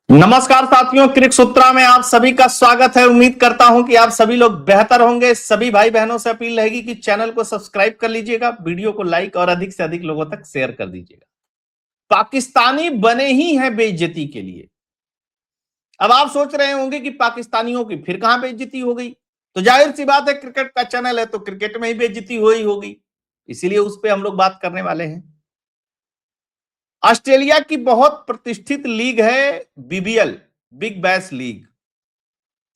नमस्कार साथियों, क्रिक सूत्रा में आप सभी का स्वागत है। उम्मीद करता हूं कि आप सभी लोग बेहतर होंगे। सभी भाई बहनों से अपील रहेगी कि चैनल को सब्सक्राइब कर लीजिएगा, वीडियो को लाइक और अधिक से अधिक लोगों तक शेयर कर दीजिएगा। पाकिस्तानी बने ही हैं बेइज्जती के लिए। अब आप सोच रहे होंगे कि पाकिस्तानियों की फिर कहां बेइज्जती हो गई, तो जाहिर सी बात है, क्रिकेट का चैनल है तो क्रिकेट में ही बेइज्जती हो ही होगी, इसीलिए उस पर हम लोग बात करने वाले हैं। ऑस्ट्रेलिया की बहुत प्रतिष्ठित लीग है बीबीएल, बिग बैश लीग।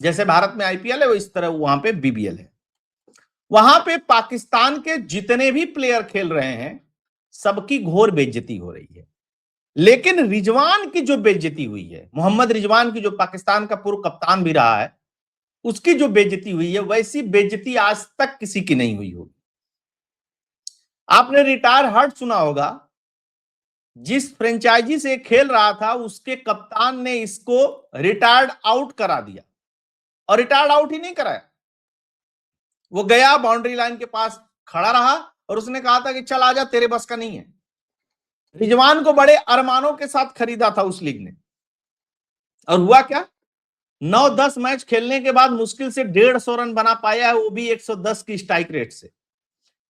जैसे भारत में आईपीएल है, वो इस तरह वहां पे बीबीएल है। वहां पे पाकिस्तान के जितने भी प्लेयर खेल रहे हैं, सबकी घोर बेइज्जती हो रही है। लेकिन रिजवान की जो बेइज्जती हुई है, मोहम्मद रिजवान की, जो पाकिस्तान का पूर्व कप्तान भी रहा है, उसकी जो बेइज्जती हुई है, वैसी बेइज्जती आज तक किसी की नहीं हुई होगी। आपने रिटायर हर्ट सुना होगा। जिस फ्रेंचाइजी से खेल रहा था, उसके कप्तान ने इसको रिटायर्ड आउट करा दिया, और रिटायर्ड आउट ही नहीं कराया, वो गया बाउंड्री लाइन के पास खड़ा रहा और उसने कहा था कि चल आजा, तेरे बस का नहीं है। रिजवान को बड़े अरमानों के साथ खरीदा था उस लीग ने, और हुआ क्या, 9-10 मैच खेलने के बाद मुश्किल से 150 रन बना पाया है, वो भी 110 की स्ट्राइक रेट से।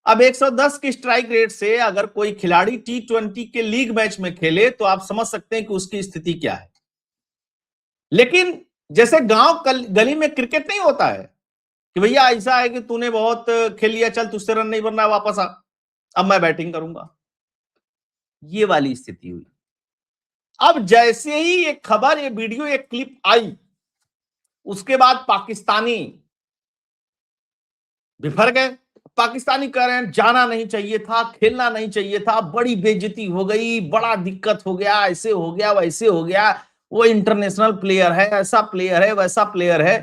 अब 110 की स्ट्राइक रेट से अगर कोई खिलाड़ी T20 के लीग मैच में खेले तो आप समझ सकते हैं कि उसकी स्थिति क्या है। लेकिन जैसे गांव गली में क्रिकेट नहीं होता है कि भैया ऐसा है कि तूने बहुत खेल लिया, चल तुझसे रन नहीं बन रहा, वापस आ, अब मैं बैटिंग करूंगा, ये वाली स्थिति हुई। अब जैसे ही ये खबर, ये वीडियो, ये क्लिप आई, उसके बाद पाकिस्तानी बिफर गए। पाकिस्तानी कह रहे हैं जाना नहीं चाहिए था, खेलना नहीं चाहिए था, बड़ी बेइज्जती हो गई, बड़ा दिक्कत हो गया, ऐसे हो गया, वैसे हो गया, वो इंटरनेशनल प्लेयर है, ऐसा प्लेयर है, वैसा प्लेयर है।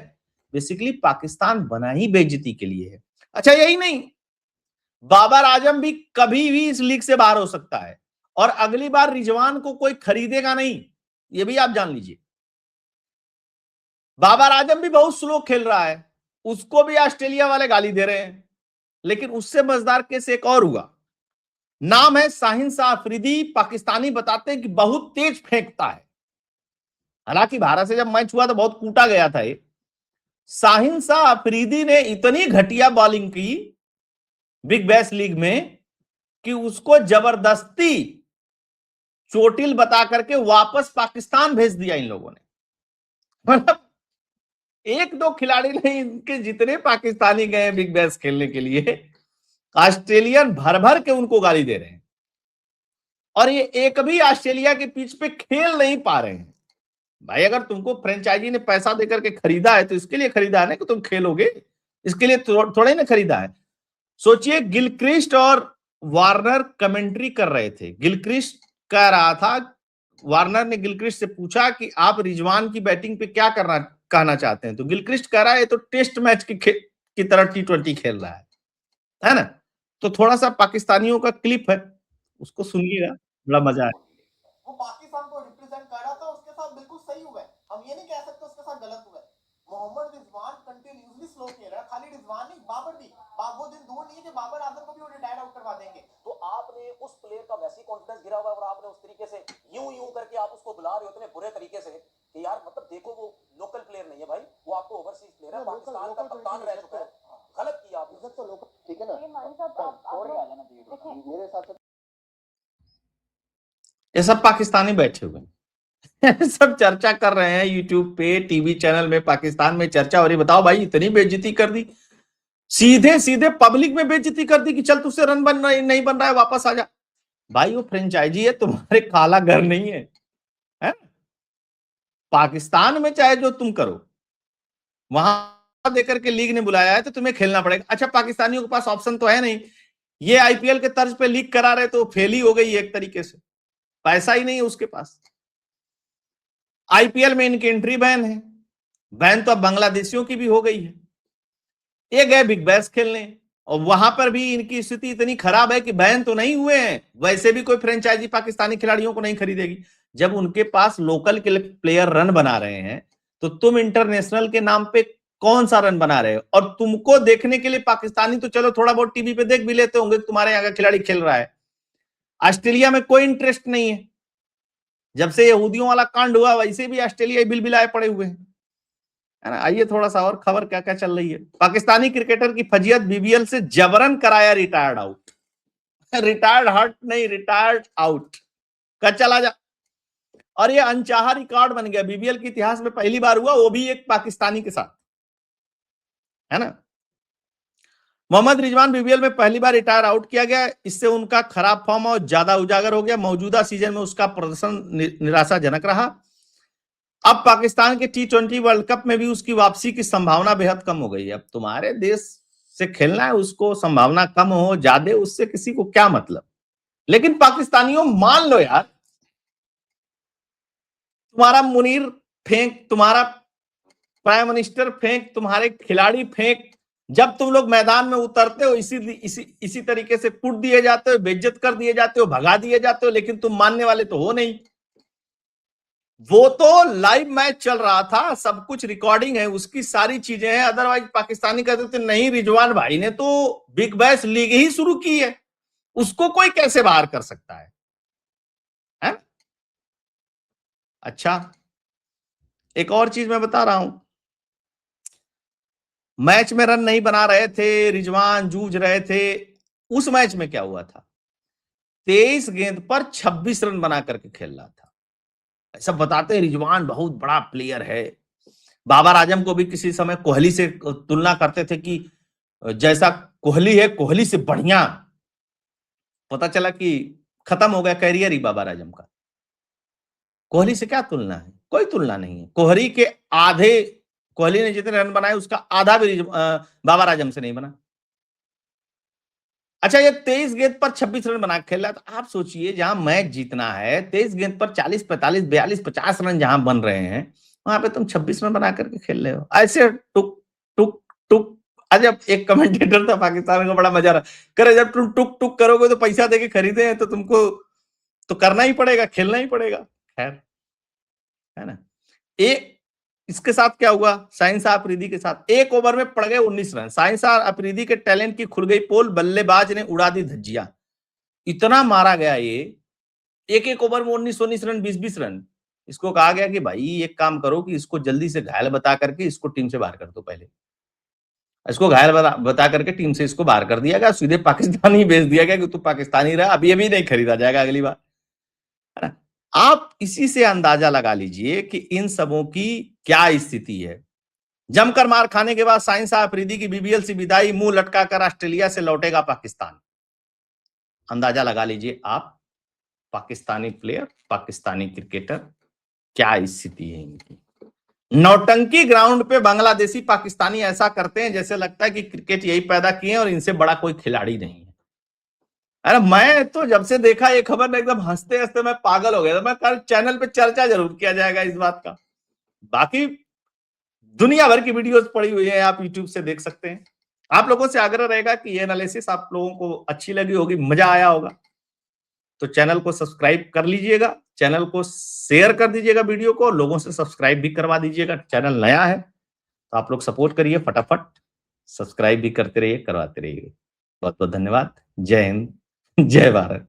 बेसिकली पाकिस्तान बना ही बेइज्जती के लिए है। अच्छा, यही नहीं, बाबर आजम भी कभी भी इस लीग से बाहर हो सकता है, और अगली बार रिजवान को कोई खरीदेगा नहीं, ये भी आप जान लीजिए। बाबर आजम भी बहुत स्लो खेल रहा है, उसको भी ऑस्ट्रेलिया वाले गाली दे रहे हैं। लेकिन उससे मजेदार केस एक और हुआ, नाम है शाहीन शाह अफरीदी। पाकिस्तानी बताते हैं कि बहुत तेज फेंकता है। हालांकि भारत से जब मैच हुआ तो बहुत कूटा गया था ये। शाहीन शाह अफरीदी ने इतनी घटिया बॉलिंग की बिग बैश लीग में कि उसको जबरदस्ती चोटिल बता करके वापस पाकिस्तान भेज दिया इन लोगों ने। मतलब एक दो खिलाड़ी नहीं, इनके जितने पाकिस्तानी गए बिग बैश खेलने के लिए, ऑस्ट्रेलियन भर भर के उनको गाली दे रहे हैं, और ये एक भी ऑस्ट्रेलिया के पिच पे खेल नहीं पा रहे हैं। भाई, अगर तुमको फ्रेंचाइजी ने पैसा देकर के खरीदा है तो इसके लिए खरीदा है ना कि तुम खेलोगे, इसके लिए थोड़ा ही ना खरीदा है। सोचिए, गिलक्रिस्ट और वार्नर कमेंट्री कर रहे थे। गिलक्रिस्ट कह रहा था, वार्नर ने गिलक्रिस्ट से पूछा कि आप रिजवान की बैटिंग पे क्या कहना चाहते हैं, तो गिलक्रिस्ट कह रहा है ये तो टेस्ट मैच की तरह T20 खेल रहा है ना। तो थोड़ा सा पाकिस्तानियों का क्लिप है, उसको सुनिएगा, बड़ा मजा है। वो पाकिस्तान को रिप्रेजेंट कर रहा था, उसके साथ बिल्कुल सही हुआ है, हम ये नहीं कह सकते उसके साथ गलत हुआ है। मोहम्मद रिजवान कंटिन्यूसली स्लो खेल रहा है, खाली रिजवान नहीं, बाबर भी। वो दिन दूर नहीं है कि बाबर आजम को भी वो रिटायर आउट करवा देंगे। तो आपने उस प्लेयर का वैसी कॉन्फिडेंस गिरा हुआ है और आपने उस तरीके से यूं करके आप उसको बुला रहे हो इतने बुरे तरीके से कि यार, मतलब देखो, वो लोकल प्लेयर नहीं है भाई, वो आपको ओवरसीज प्लेयर है, पाकिस्तान का कप्तान रह चुका है। गलत किया आपने। तो लोकल, ठीक है ना, मेरे हिसाब से ये सब पाकिस्तानी बैठे हुए हैं सब चर्चा कर रहे हैं यूट्यूब पे, टीवी चैनल में, पाकिस्तान में चर्चा हो रही। बताओ भाई, इतनी बेइज्जती कर दी, सीधे सीधे पब्लिक में बेइज्जती कर दी कि चल तुझसे रन नहीं बन रहा है, वापस आ जा। भाई, वो फ्रेंचाइजी है, तुम्हारे काला घर नहीं है? पाकिस्तान में चाहे जो तुम करो, वहां देकर के लीग ने बुलाया है तो तुम्हें खेलना पड़ेगा। अच्छा, पाकिस्तानियों के पास ऑप्शन तो है नहीं, ये आईपीएल के तर्ज पे लीग करा रहे तो फेल ही हो गई एक तरीके से, पैसा ही नहीं है उसके पास। आईपीएल में इनकी एंट्री बैन है, बैन तो अब बांग्लादेशियों की भी हो गई है। ये गए बिग बैश खेलने, और वहां पर भी इनकी स्थिति इतनी खराब है कि बैन तो नहीं हुए हैं, वैसे भी कोई फ्रेंचाइजी पाकिस्तानी खिलाड़ियों को नहीं खरीदेगी। जब उनके पास लोकल के प्लेयर रन बना रहे हैं, तो तुम इंटरनेशनल के नाम पे कौन सा रन बना रहे हो? और तुमको देखने के लिए पाकिस्तानी तो चलो थोड़ा बहुत टीवी पे देख भी लेते होंगे, तुम्हारे यहाँ का खिलाड़ी खेल रहा है। ऑस्ट्रेलिया में कोई इंटरेस्ट नहीं है, जब से यहूदियों वाला कांड हुआ वैसे भी ऑस्ट्रेलिया बिल बिलाए पड़े हुए हैं, है ना। आइए थोड़ा सा और खबर क्या क्या चल रही है। पाकिस्तानी क्रिकेटर की फजीयत, बीबीएल से जबरन कराया रिटायर्ड आउट। रिटायर्ड हर्ट नहीं, रिटायर्ड आउट का चला जा। और ये अनचाहा रिकॉर्ड बन गया, बीबीएल के इतिहास में पहली बार हुआ, वो भी एक पाकिस्तानी के साथ, है ना। मोहम्मद रिजवान बीबीएल में पहली बार रिटायर आउट किया गया। इससे उनका खराब फॉर्म और ज्यादा उजागर हो गया। मौजूदा सीजन में उसका प्रदर्शन निराशाजनक रहा। अब पाकिस्तान के T20 वर्ल्ड कप में भी उसकी वापसी की संभावना बेहद कम हो गई है। अब तुम्हारे देश से खेलना है, उसको संभावना कम हो ज्यादा, उससे किसी को क्या मतलब। लेकिन पाकिस्तानियों मान लो यार, तुम्हारा मुनीर फेंक, तुम्हारा प्राइम मिनिस्टर फेंक, तुम्हारे खिलाड़ी फेंक, जब तुम लोग मैदान में उतरते हो इसी तरीके से कूट दिए जाते हो, बेइज्जत कर दिए जाते हो, भगा दिए जाते हो, लेकिन तुम मानने वाले तो हो नहीं। वो तो लाइव मैच चल रहा था, सब कुछ रिकॉर्डिंग है, उसकी सारी चीजें हैं। अदरवाइज पाकिस्तानी कहते थे नहीं, रिजवान भाई ने तो बिग बैश लीग ही शुरू की है, उसको कोई कैसे बाहर कर सकता है? अच्छा, एक और चीज मैं बता रहा हूं। मैच में रन नहीं बना रहे थे, रिजवान जूझ रहे थे। उस मैच में क्या हुआ था, 23 गेंद पर 26 रन बना करके खेल रहा था। सब बताते हैं रिजवान बहुत बड़ा प्लेयर है। बाबर आजम को भी किसी समय कोहली से तुलना करते थे कि जैसा कोहली है, कोहली से बढ़िया। पता चला कि खत्म हो गया कैरियर ही बाबर आजम का। कोहली से क्या तुलना है? कोई तुलना नहीं है। कोहली के आधे, कोहली ने जितने रन बनाए उसका आधा भी बाबर आजम से नहीं बना। अच्छा, ये 23 गेंद पर 26 रन बना खेल रहा है, तो आप सोचिए जहां मैच जीतना है, 23 गेंद पर 40, 45, 42, 50 रन जहां बन रहे हैं, वहां पे तुम 26 रन बना करके खेल रहे हो ऐसे टुक टुक टुक। जब एक कमेंटेटर था पाकिस्तान का, बड़ा मजा रहा, करे जब तुम टुक टुक करोगे तो पैसा देके खरीदे हैं तो तुमको तो करना ही पड़ेगा, खेलना ही पड़ेगा। खैर, है ना। एक इसके साथ क्या हुआ, शाहीन शाह अफरीदी के साथ, एक ओवर में पड़ गए 19 रन। शाहीन शाह अफरीदी के टैलेंट की खुल गई पोल, बल्लेबाज ने उड़ा दी धज्जियां। इतना मारा गया ये, एक एक ओवर में 19 रन, 20 रन। इसको कहा गया कि भाई एक काम करो कि इसको जल्दी से घायल बता करके इसको टीम से बाहर कर दो। पहले इसको घायल बता करके टीम से इसको बाहर कर दिया गया, सीधे पाकिस्तान ही भेज दिया गया कि तू पाकिस्तानी रहा, अभी अभी नहीं खरीदा जाएगा अगली बार, है ना। आप इसी से अंदाजा लगा लीजिए कि इन सबों की क्या स्थिति है। जमकर मार खाने के बाद शाहीन शाह अफरीदी की बीबीएल से विदाई, मुंह लटकाकर ऑस्ट्रेलिया से लौटेगा पाकिस्तान। अंदाजा लगा लीजिए आप, पाकिस्तानी प्लेयर, पाकिस्तानी क्रिकेटर, क्या स्थिति है इनकी। नौटंकी ग्राउंड पे बांग्लादेशी पाकिस्तानी ऐसा करते हैं जैसे लगता है कि क्रिकेट यही पैदा किए और इनसे बड़ा कोई खिलाड़ी नहीं है। अरे मैं तो जब से देखा ये खबर ना, एकदम हंसते हंसते मैं पागल हो गया था। मैं कल चैनल पे चर्चा जरूर किया जाएगा इस बात का। बाकी दुनिया भर की वीडियोस पड़ी हुई है, आप यूट्यूब से देख सकते हैं। आप लोगों से आग्रह रहेगा कि ये एनालिसिस आप लोगों को अच्छी लगी होगी, मजा आया होगा, तो चैनल को सब्सक्राइब कर लीजिएगा, चैनल को शेयर कर दीजिएगा, वीडियो को लोगों से सब्सक्राइब भी करवा दीजिएगा। चैनल नया है तो आप लोग सपोर्ट करिए, फटाफट सब्सक्राइब भी करते रहिए, करवाते रहिए। बहुत बहुत धन्यवाद। जय हिंद, जय भारत।